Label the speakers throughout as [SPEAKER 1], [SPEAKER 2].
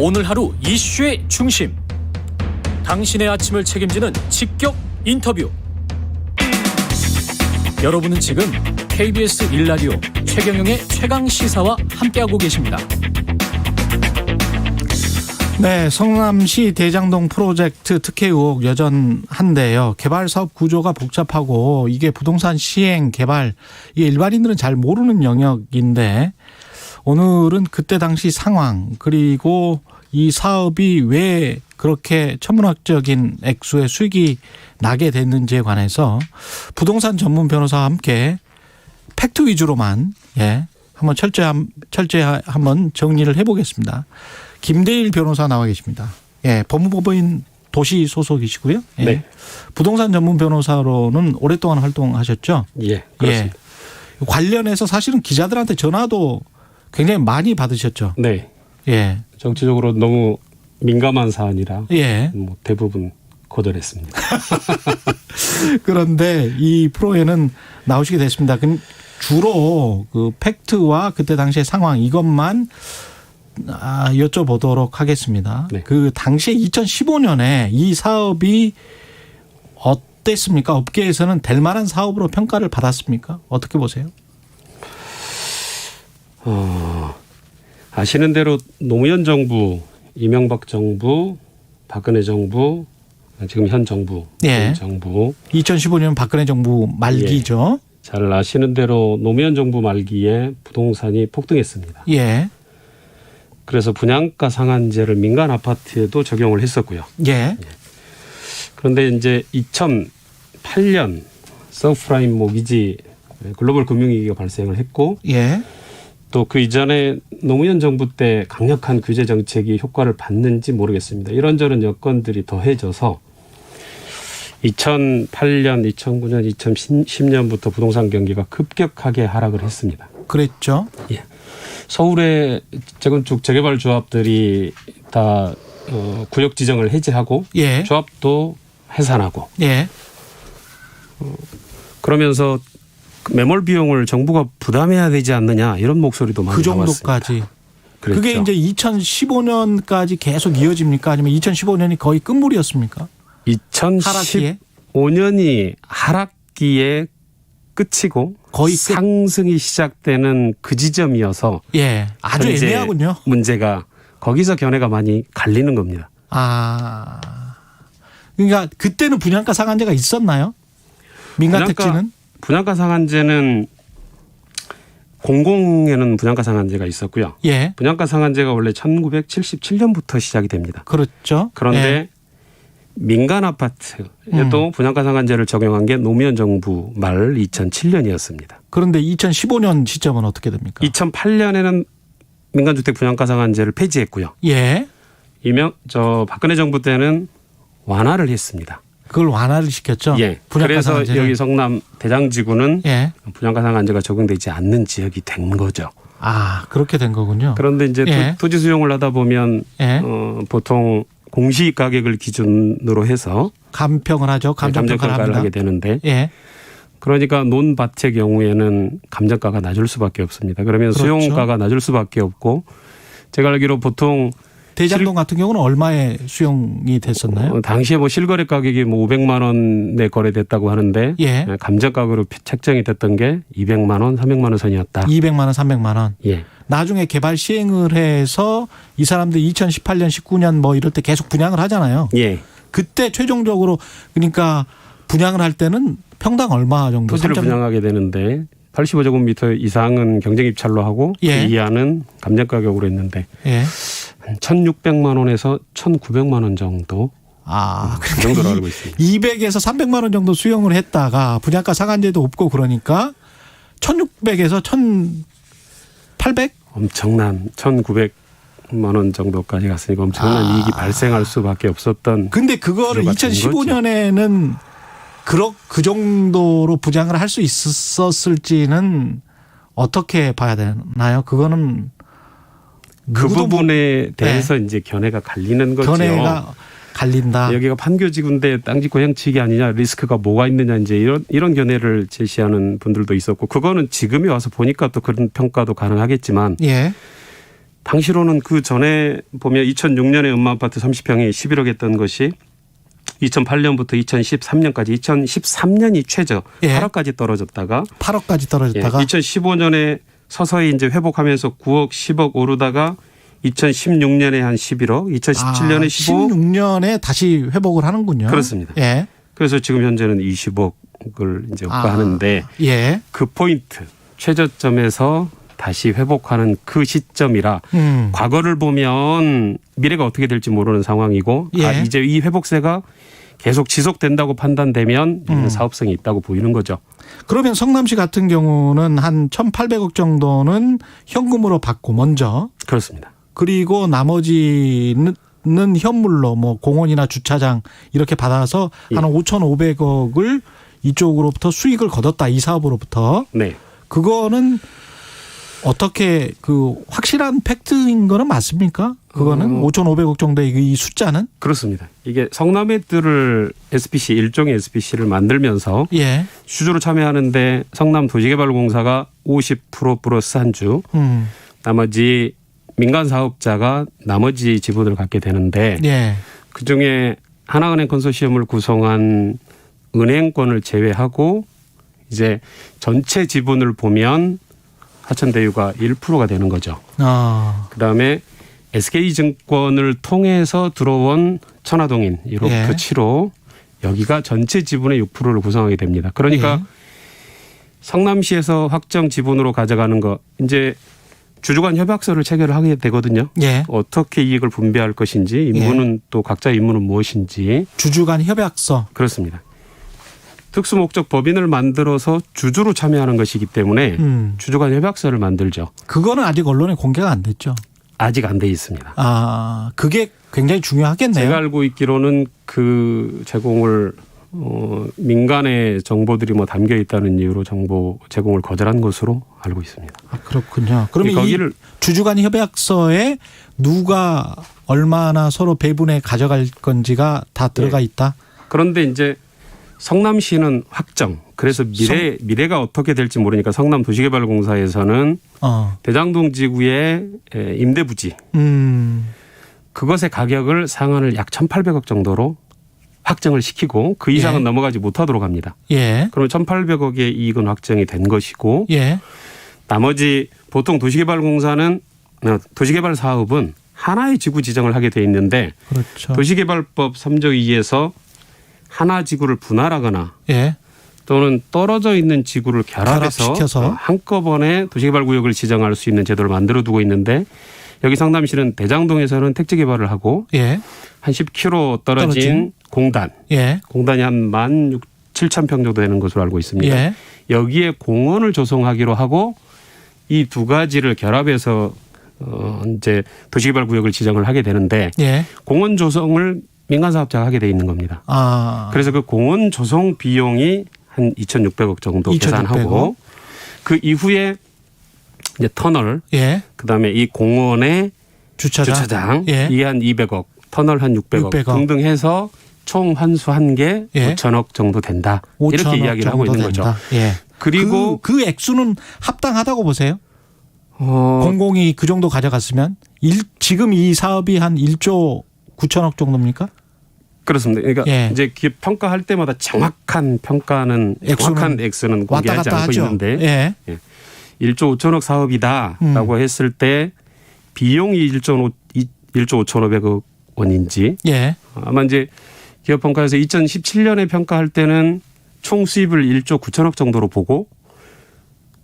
[SPEAKER 1] 오늘 하루 이슈의 중심. 당신의 아침을 책임지는 직격 인터뷰. 여러분은 지금 KBS 1라디오 최경영의 최강시사와 함께하고 계십니다.
[SPEAKER 2] 네, 성남시 대장동 프로젝트 특혜 의혹 여전한데요. 개발 사업 구조가 복잡하고 이게 부동산 시행, 개발, 이게 일반인들은 잘 모르는 영역인데 오늘은 그때 당시 상황 그리고 이 사업이 왜 그렇게 천문학적인 액수의 수익이 나게 됐는지에 관해서 부동산 전문 변호사와 함께 팩트 위주로만 한번 철저히 한번 정리를 해보겠습니다. 김대일 변호사 나와 계십니다. 법무법인 도시 소속이시고요.
[SPEAKER 3] 네.
[SPEAKER 2] 부동산 전문 변호사로는 오랫동안 활동하셨죠.
[SPEAKER 3] 예, 그렇습니다.
[SPEAKER 2] 관련해서 사실은 기자들한테 전화도 굉장히 많이 받으셨죠.
[SPEAKER 3] 네.
[SPEAKER 2] 예.
[SPEAKER 3] 정치적으로 너무 민감한 사안이라
[SPEAKER 2] 예.
[SPEAKER 3] 대부분 거절했습니다.
[SPEAKER 2] 그런데 이 프로에는 나오시게 됐습니다. 주로 그 팩트와 그때 당시의 상황 이것만 여쭤보도록 하겠습니다.
[SPEAKER 3] 네.
[SPEAKER 2] 그 당시에 2015년에 이 사업이 어땠습니까? 업계에서는 될 만한 사업으로 평가를 받았습니까? 어떻게 보세요?
[SPEAKER 3] 아시는 대로 노무현 정부, 이명박 정부, 박근혜 정부, 지금 현 정부,
[SPEAKER 2] 예.
[SPEAKER 3] 정부.
[SPEAKER 2] 2015년 박근혜 정부 말기죠.
[SPEAKER 3] 예. 잘 아시는 대로 노무현 정부 말기에 부동산이 폭등했습니다.
[SPEAKER 2] 예.
[SPEAKER 3] 그래서 분양가 상한제를 민간 아파트에도 적용을 했었고요.
[SPEAKER 2] 예.
[SPEAKER 3] 그런데 이제 2008년 서브프라임 모기지 글로벌 금융위기가 발생을 했고
[SPEAKER 2] 예. 또
[SPEAKER 3] 그 이전에 노무현 정부 때 강력한 규제 정책이 효과를 봤는지 모르겠습니다. 이런저런 여건들이 더해져서 2008년, 2009년, 2010년부터 부동산 경기가 급격하게 하락을 했습니다.
[SPEAKER 2] 그랬죠.
[SPEAKER 3] 예. 서울의 재건축 재개발 조합들이 다 구역 지정을 해제하고
[SPEAKER 2] 예.
[SPEAKER 3] 조합도 해산하고
[SPEAKER 2] 예.
[SPEAKER 3] 그러면서 매몰 비용을 정부가 부담해야 되지 않느냐 이런 목소리도 많이
[SPEAKER 2] 그 정도까지.
[SPEAKER 3] 나왔습니다. 그랬죠.
[SPEAKER 2] 그게 이제 2015년까지 계속 이어집니까? 아니면 2015년이 거의 끝물이었습니까?
[SPEAKER 3] 2015년이 하락기에 끝이고
[SPEAKER 2] 거의
[SPEAKER 3] 상승이 시작되는 그 지점이어서
[SPEAKER 2] 예, 아주 애매하군요.
[SPEAKER 3] 문제가 거기서 견해가 많이 갈리는 겁니다.
[SPEAKER 2] 그러니까 그때는 분양가 상한제가 있었나요? 민간 택지는?
[SPEAKER 3] 분양가 상한제는 공공에는 분양가 상한제가 있었고요.
[SPEAKER 2] 예.
[SPEAKER 3] 분양가 상한제가 원래 1977년부터 시작이 됩니다.
[SPEAKER 2] 그렇죠.
[SPEAKER 3] 그런데
[SPEAKER 2] 예.
[SPEAKER 3] 민간 아파트에도 분양가 상한제를 적용한 게 노무현 정부 말 2007년이었습니다.
[SPEAKER 2] 그런데 2015년 시점은 어떻게 됩니까?
[SPEAKER 3] 2008년에는 민간주택 분양가 상한제를 폐지했고요.
[SPEAKER 2] 예.
[SPEAKER 3] 박근혜 정부 때는 완화를 했습니다.
[SPEAKER 2] 그걸 완화를 시켰죠.
[SPEAKER 3] 예.
[SPEAKER 2] 분양가
[SPEAKER 3] 그래서
[SPEAKER 2] 상한제를.
[SPEAKER 3] 여기 성남 대장지구는
[SPEAKER 2] 예.
[SPEAKER 3] 분양가 상한제가 적용되지 않는 지역이 된 거죠.
[SPEAKER 2] 그렇게 된 거군요.
[SPEAKER 3] 그런데 이제
[SPEAKER 2] 예.
[SPEAKER 3] 토지 수용을 하다 보면
[SPEAKER 2] 예.
[SPEAKER 3] 보통 공시 가격을 기준으로 해서
[SPEAKER 2] 감평을 하죠. 감정평가를 합니다.
[SPEAKER 3] 하게 되는데
[SPEAKER 2] 예.
[SPEAKER 3] 그러니까 논밭의 경우에는 감정가가 낮을 수밖에 없습니다. 그러면
[SPEAKER 2] 그렇죠.
[SPEAKER 3] 수용가가 낮을 수밖에 없고 제가 알기로 보통
[SPEAKER 2] 대장동 같은 경우는 얼마에 수용이 됐었나요?
[SPEAKER 3] 당시에 실거래 가격이 500만 원에 거래됐다고 하는데
[SPEAKER 2] 예.
[SPEAKER 3] 감정가격으로 책정이 됐던 게 200만 원, 300만 원 선이었다.
[SPEAKER 2] 200만 원, 300만 원.
[SPEAKER 3] 예.
[SPEAKER 2] 나중에 개발 시행을 해서 이 사람들이 2018년, 19년 이럴 때 계속 분양을 하잖아요.
[SPEAKER 3] 예.
[SPEAKER 2] 그때 최종적으로 그러니까 분양을 할 때는 평당 얼마 정도?
[SPEAKER 3] 토지를 분양하게 되는데 85제곱미터 이상은 경쟁 입찰로 하고
[SPEAKER 2] 예.
[SPEAKER 3] 그 이하는 감정가격으로 했는데
[SPEAKER 2] 예.
[SPEAKER 3] 한 1,600만 원에서 1,900만 원 정도 그 정도로 알고 있습니다.
[SPEAKER 2] 200에서 300만 원 정도 수용을 했다가 분양가 상한제도 없고 그러니까 1,600에서 1,800?
[SPEAKER 3] 엄청난 1,900만 원 정도까지 갔으니까 엄청난 이익이 발생할 수밖에 없었던.
[SPEAKER 2] 근데 그거를 2015년에는 그 정도로 분양을 할 수 있었을지는 어떻게 봐야 되나요? 그거는
[SPEAKER 3] 그 부분에 대해서 이제 견해가 갈리는 거죠.
[SPEAKER 2] 견해가 갈린다.
[SPEAKER 3] 여기가 판교지구인데 땅짓 고향치기 아니냐, 리스크가 뭐가 있느냐, 이제 이런 견해를 제시하는 분들도 있었고, 그거는 지금에 와서 보니까 또 그런 평가도 가능하겠지만,
[SPEAKER 2] 예.
[SPEAKER 3] 당시로는 그 전에 보면 2006년에 음마아파트 30평이 11억 했던 것이 2008년부터 2013년까지 2013년이 최저
[SPEAKER 2] 예.
[SPEAKER 3] 8억까지 떨어졌다가
[SPEAKER 2] 8억까지 떨어졌다가
[SPEAKER 3] 2015년에 서서히 이제 회복하면서 9억, 10억 오르다가 2016년에 한 11억, 2017년에 15억.
[SPEAKER 2] 16년에 다시 회복을 하는군요.
[SPEAKER 3] 그렇습니다.
[SPEAKER 2] 예.
[SPEAKER 3] 그래서 지금 현재는 20억을 이제 호가하는데
[SPEAKER 2] 예.
[SPEAKER 3] 그 포인트 최저점에서 다시 회복하는 그 시점이라 과거를 보면 미래가 어떻게 될지 모르는 상황이고
[SPEAKER 2] 예.
[SPEAKER 3] 이제 이 회복세가 계속 지속된다고 판단되면 이런 사업성이 있다고 보이는 거죠.
[SPEAKER 2] 그러면 성남시 같은 경우는 한 1,800억 정도는 현금으로 받고 먼저
[SPEAKER 3] 그렇습니다.
[SPEAKER 2] 그리고 나머지는 현물로 뭐 공원이나 주차장 이렇게 받아서
[SPEAKER 3] 예.
[SPEAKER 2] 한 5,500억을 이쪽으로부터 수익을 거뒀다. 이 사업으로부터.
[SPEAKER 3] 네.
[SPEAKER 2] 그거는 어떻게 그 확실한 팩트인 거는 맞습니까? 그거는 5,500억 정도의 이 숫자는?
[SPEAKER 3] 그렇습니다. 이게 성남의들을 SPC 일종의 SPC를 만들면서
[SPEAKER 2] 예.
[SPEAKER 3] 주주로 참여하는데 성남도시개발공사가 50% 플러스 한 주, 나머지 민간 사업자가 나머지 지분을 갖게 되는데
[SPEAKER 2] 예.
[SPEAKER 3] 그중에 하나은행 컨소시엄을 구성한 은행권을 제외하고 이제 전체 지분을 보면 하천대유가 1%가 되는 거죠. 그다음에 SK증권을 통해서 들어온 천화동인 1호부터
[SPEAKER 2] 예.
[SPEAKER 3] 7호 여기가 전체 지분의 6%를 구성하게 됩니다. 그러니까
[SPEAKER 2] 예.
[SPEAKER 3] 성남시에서 확정 지분으로 가져가는 거 이제 주주간 협약서를 체결을 하게 되거든요.
[SPEAKER 2] 예.
[SPEAKER 3] 어떻게 이익을 분배할 것인지 임무는 또 각자 임무는 무엇인지
[SPEAKER 2] 주주 간 협약서.
[SPEAKER 3] 그렇습니다. 특수목적 법인을 만들어서 주주로 참여하는 것이기 때문에 주주간 협약서를 만들죠.
[SPEAKER 2] 그거는 아직 언론에 공개가 안 됐죠.
[SPEAKER 3] 아직 안 돼 있습니다.
[SPEAKER 2] 아, 그게 굉장히 중요하겠네요.
[SPEAKER 3] 제가 알고 있기로는 그 제공을 민간의 정보들이 뭐 담겨 있다는 이유로 정보 제공을 거절한 것으로 알고 있습니다.
[SPEAKER 2] 아, 그렇군요. 그러면
[SPEAKER 3] 거기를
[SPEAKER 2] 이 주주 간 협약서에 누가 얼마나 서로 배분해 가져갈 건지가 다 들어가 있다.
[SPEAKER 3] 그런데 이제 성남시는 확정. 그래서 미래가 어떻게 될지 모르니까 성남도시개발공사에서는 대장동 지구의 임대부지 그것의 가격을 상한을 약 1,800억 정도로 확정을 시키고 그 이상은
[SPEAKER 2] 예.
[SPEAKER 3] 넘어가지 못하도록 합니다.
[SPEAKER 2] 예.
[SPEAKER 3] 그러면 1,800억의 이익은 확정이 된 것이고
[SPEAKER 2] 예.
[SPEAKER 3] 나머지 보통 도시개발공사는 도시개발 사업은 하나의 지구 지정을 하게 돼 있는데
[SPEAKER 2] 그렇죠.
[SPEAKER 3] 도시개발법 3조 2에서 하나 지구를 분할하거나
[SPEAKER 2] 예.
[SPEAKER 3] 또는 떨어져 있는 지구를 결합해서
[SPEAKER 2] 결합시켜서.
[SPEAKER 3] 한꺼번에 도시개발구역을 지정할 수 있는 제도를 만들어 두고 있는데 여기 성남시는 대장동에서는 택지 개발을 하고
[SPEAKER 2] 예.
[SPEAKER 3] 한 10km 떨어진 공단.
[SPEAKER 2] 예.
[SPEAKER 3] 공단이 한 17,000평 정도 되는 것으로 알고 있습니다.
[SPEAKER 2] 예.
[SPEAKER 3] 여기에 공원을 조성하기로 하고 이 두 가지를 결합해서 이제 도시개발구역을 지정을 하게 되는데
[SPEAKER 2] 예.
[SPEAKER 3] 공원 조성을 민간 사업자가 하게 돼 있는 겁니다.
[SPEAKER 2] 아.
[SPEAKER 3] 그래서 그 공원 조성 비용이 한 2,600억 정도
[SPEAKER 2] 2,600억.
[SPEAKER 3] 계산하고 그 이후에 이제 터널
[SPEAKER 2] 예.
[SPEAKER 3] 그다음에 이 공원의
[SPEAKER 2] 주차장. 예.
[SPEAKER 3] 이게 한 200억, 터널 한 600억,
[SPEAKER 2] 600억.
[SPEAKER 3] 등등 해서 총 환수 한 개
[SPEAKER 2] 예.
[SPEAKER 3] 5천억 정도 된다.
[SPEAKER 2] 5천억
[SPEAKER 3] 이렇게 이야기를 하고 있는
[SPEAKER 2] 정도
[SPEAKER 3] 거죠.
[SPEAKER 2] 된다. 예.
[SPEAKER 3] 그리고
[SPEAKER 2] 그 액수는 합당하다고 보세요? 공공이 그 정도 가져갔으면 지금 이 사업이 한 1조 9천억 정도입니까?
[SPEAKER 3] 그렇습니다. 그러니까
[SPEAKER 2] 예.
[SPEAKER 3] 이제 기업 평가할 때마다 정확한 평가는 정확한 액수는
[SPEAKER 2] 왔다
[SPEAKER 3] 공개하지
[SPEAKER 2] 갔다
[SPEAKER 3] 않고
[SPEAKER 2] 하죠.
[SPEAKER 3] 있는데
[SPEAKER 2] 예.
[SPEAKER 3] 1조 5천억 사업이다라고 했을 때 비용이 1조 5,500억 원인지
[SPEAKER 2] 예.
[SPEAKER 3] 아마 이제 기업 평가에서 2017년에 평가할 때는 총 수입을 1조 9천억 정도로 보고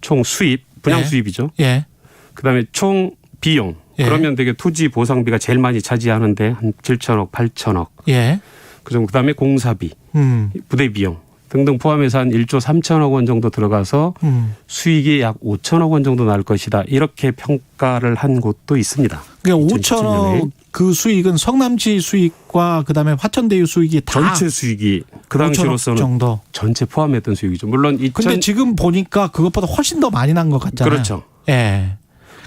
[SPEAKER 3] 총 수입 분양
[SPEAKER 2] 예.
[SPEAKER 3] 수입이죠.
[SPEAKER 2] 예.
[SPEAKER 3] 그다음에 총 비용
[SPEAKER 2] 예.
[SPEAKER 3] 그러면 되게 토지 보상비가 제일 많이 차지하는데 한 7천억, 8천억
[SPEAKER 2] 예.
[SPEAKER 3] 그 정도. 그다음에 공사비, 부대 비용 등등 포함해서 한 1조 3천억 원 정도 들어가서 수익이 약 5천억 원 정도 날 것이다. 이렇게 평가를 한 곳도 있습니다.
[SPEAKER 2] 그러니까
[SPEAKER 3] 2017년에.
[SPEAKER 2] 5천억 그 수익은 성남시 수익과 그다음에 화천대유 수익이 다
[SPEAKER 3] 전체 수익이 그
[SPEAKER 2] 5천억
[SPEAKER 3] 당시로서는
[SPEAKER 2] 정도.
[SPEAKER 3] 전체 포함했던 수익이죠. 물론
[SPEAKER 2] 근데 지금 보니까 그것보다 훨씬 더 많이 난 것 같잖아요.
[SPEAKER 3] 그렇죠.
[SPEAKER 2] 예.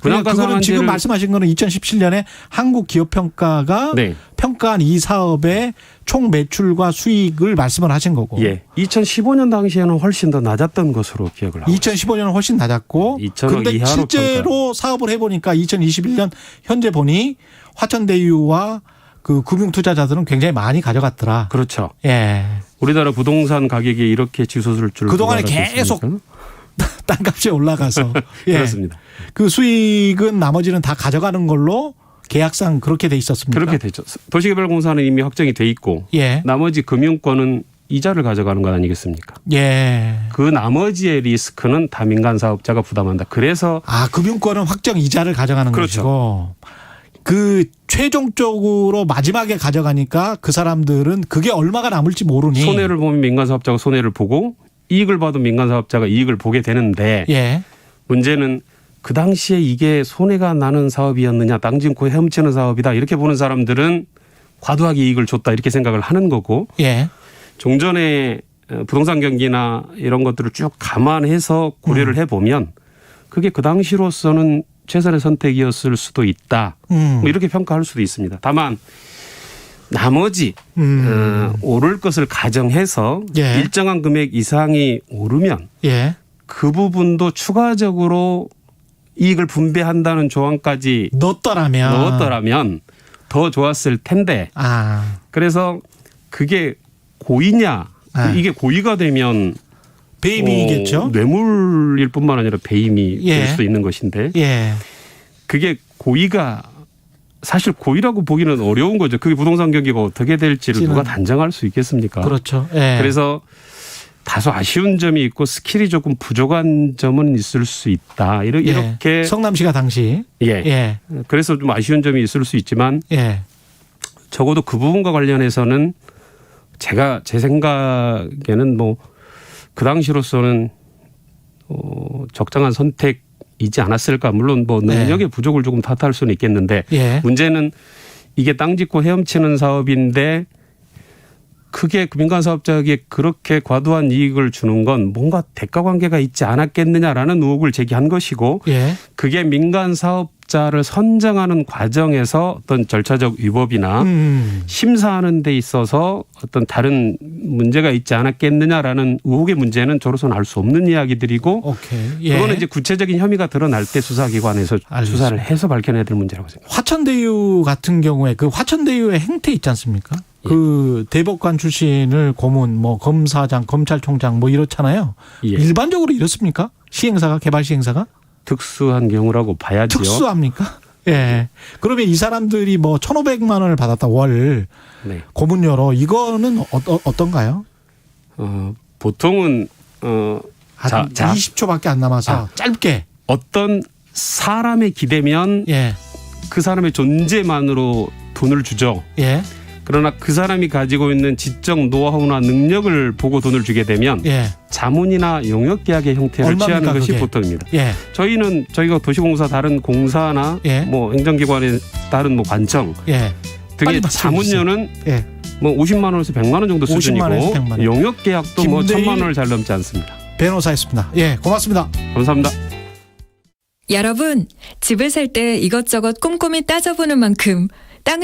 [SPEAKER 2] 그러니까 그거는 지금 말씀하신 거는 2017년에 한국기업평가가
[SPEAKER 3] 네.
[SPEAKER 2] 평가한 이 사업의 총 매출과 수익을 말씀을 하신 거고.
[SPEAKER 3] 예. 2015년 당시에는 훨씬 더 낮았던 것으로 기억을 하고
[SPEAKER 2] 2015년은 훨씬 낮았고.
[SPEAKER 3] 2천억
[SPEAKER 2] 그런데
[SPEAKER 3] 이하로
[SPEAKER 2] 실제로 사업을 해보니까 2021년 현재 보니 화천대유와 그 금융투자자들은 굉장히 많이 가져갔더라.
[SPEAKER 3] 그렇죠.
[SPEAKER 2] 예.
[SPEAKER 3] 우리나라 부동산 가격이 이렇게 치솟을 줄
[SPEAKER 2] 그동안에
[SPEAKER 3] 누가
[SPEAKER 2] 계속
[SPEAKER 3] 알았겠습니까?
[SPEAKER 2] 땅값이 올라가서. 예.
[SPEAKER 3] 그렇습니다.
[SPEAKER 2] 그 수익은 나머지는 다 가져가는 걸로 계약상 그렇게 돼 있었습니까?
[SPEAKER 3] 그렇게 되죠. 도시개발공사는 이미 확정이 돼 있고
[SPEAKER 2] 예.
[SPEAKER 3] 나머지 금융권은 이자를 가져가는 것 아니겠습니까?
[SPEAKER 2] 예.
[SPEAKER 3] 그 나머지의 리스크는 다 민간 사업자가 부담한다. 그래서
[SPEAKER 2] 금융권은 확정 이자를 가져가는
[SPEAKER 3] 그렇죠.
[SPEAKER 2] 것이고 그 최종적으로 마지막에 가져가니까 그 사람들은 그게 얼마가 남을지 모르니
[SPEAKER 3] 손해를 보면 민간 사업자가 손해를 보고 이익을 봐도 민간 사업자가 이익을 보게 되는데
[SPEAKER 2] 예.
[SPEAKER 3] 문제는 그 당시에 이게 손해가 나는 사업이었느냐 땅 짓고 헤엄치는 사업이다 이렇게 보는 사람들은 과도하게 이익을 줬다 이렇게 생각을 하는 거고
[SPEAKER 2] 예.
[SPEAKER 3] 종전에 부동산 경기나 이런 것들을 쭉 감안해서 고려를 해보면 그게 그 당시로서는 최선의 선택이었을 수도 있다. 뭐 이렇게 평가할 수도 있습니다. 다만 나머지 오를 것을 가정해서
[SPEAKER 2] 예.
[SPEAKER 3] 일정한 금액 이상이 오르면
[SPEAKER 2] 예.
[SPEAKER 3] 그 부분도 추가적으로 이익을 분배한다는 조항까지 넣었더라면 더 좋았을 텐데 그래서 그게 고의냐 이게 고의가 되면
[SPEAKER 2] 배임이겠죠.
[SPEAKER 3] 뇌물일 뿐만 아니라 배임이
[SPEAKER 2] 예.
[SPEAKER 3] 될 수도 있는 것인데
[SPEAKER 2] 예.
[SPEAKER 3] 그게 고의가 사실 고의라고 보기는 어려운 거죠. 그게 부동산 경기가 어떻게 될지를 누가 단정할 수 있겠습니까?
[SPEAKER 2] 그렇죠. 예.
[SPEAKER 3] 그래서 다소 아쉬운 점이 있고 스킬이 조금 부족한 점은 있을 수 있다. 이렇게
[SPEAKER 2] 예. 성남시가 당시
[SPEAKER 3] 예. 그래서 좀 아쉬운 점이 있을 수 있지만
[SPEAKER 2] 예.
[SPEAKER 3] 적어도 그 부분과 관련해서는 제 생각에는 뭐 그 당시로서는 적당한 선택이지 않았을까. 물론 뭐 능력의 부족을 조금 탓할 수는 있겠는데
[SPEAKER 2] 예.
[SPEAKER 3] 문제는 이게 땅 짓고 헤엄치는 사업인데 크게 민간 사업자에게 그렇게 과도한 이익을 주는 건 뭔가 대가 관계가 있지 않았겠느냐라는 의혹을 제기한 것이고
[SPEAKER 2] 예.
[SPEAKER 3] 그게 민간 사업자를 선정하는 과정에서 어떤 절차적 위법이나 심사하는 데 있어서 어떤 다른 문제가 있지 않았겠느냐라는 의혹의 문제는 저로서는 알 수 없는 이야기들이고
[SPEAKER 2] 오케이. 예.
[SPEAKER 3] 그거는 이제 구체적인 혐의가 드러날 때 수사기관에서
[SPEAKER 2] 알겠습니다.
[SPEAKER 3] 수사를 해서 밝혀내야 될 문제라고 생각합니다.
[SPEAKER 2] 화천대유 같은 경우에 그 화천대유의 행태 있지 않습니까? 그 대법관 출신을 고문, 뭐 검사장, 검찰총장 뭐 이렇잖아요.
[SPEAKER 3] 예.
[SPEAKER 2] 일반적으로 이렇습니까? 시행사가 개발 시행사가
[SPEAKER 3] 특수한 경우라고 봐야죠.
[SPEAKER 2] 특수합니까? 예. 그러면 이 사람들이 뭐 1,500만 원을 받았다 월
[SPEAKER 3] 네.
[SPEAKER 2] 고문료로 이거는 어떤가요?
[SPEAKER 3] 보통은
[SPEAKER 2] 한 20초밖에 안 남아서 짧게
[SPEAKER 3] 어떤 사람에 기대면
[SPEAKER 2] 예.
[SPEAKER 3] 그 사람의 존재만으로 돈을 주죠.
[SPEAKER 2] 예.
[SPEAKER 3] 그러나 그 사람이 가지고 있는 지적 노하우나 능력을 보고 돈을 주게 되면
[SPEAKER 2] 예.
[SPEAKER 3] 자문이나 용역계약의 형태를
[SPEAKER 2] 얼마입니까,
[SPEAKER 3] 취하는 것이
[SPEAKER 2] 그게?
[SPEAKER 3] 보통입니다.
[SPEAKER 2] 예.
[SPEAKER 3] 저희가 도시공사 다른 공사나
[SPEAKER 2] 예.
[SPEAKER 3] 뭐 행정기관의 다른 뭐 관청
[SPEAKER 2] 예.
[SPEAKER 3] 등의
[SPEAKER 2] 빨리
[SPEAKER 3] 자문료는
[SPEAKER 2] 예.
[SPEAKER 3] 뭐 50만 원에서 100만 원 정도
[SPEAKER 2] 50만 원에서
[SPEAKER 3] 수준이고
[SPEAKER 2] 100만 원.
[SPEAKER 3] 용역계약도 뭐
[SPEAKER 2] 김대일
[SPEAKER 3] 1,000만 원을 잘 넘지 않습니다.
[SPEAKER 2] 변호사였습니다. 예. 고맙습니다.
[SPEAKER 3] 감사합니다.
[SPEAKER 4] 여러분, 집을 살 때 이것저것 꼼꼼히 따져보는 만큼 땅을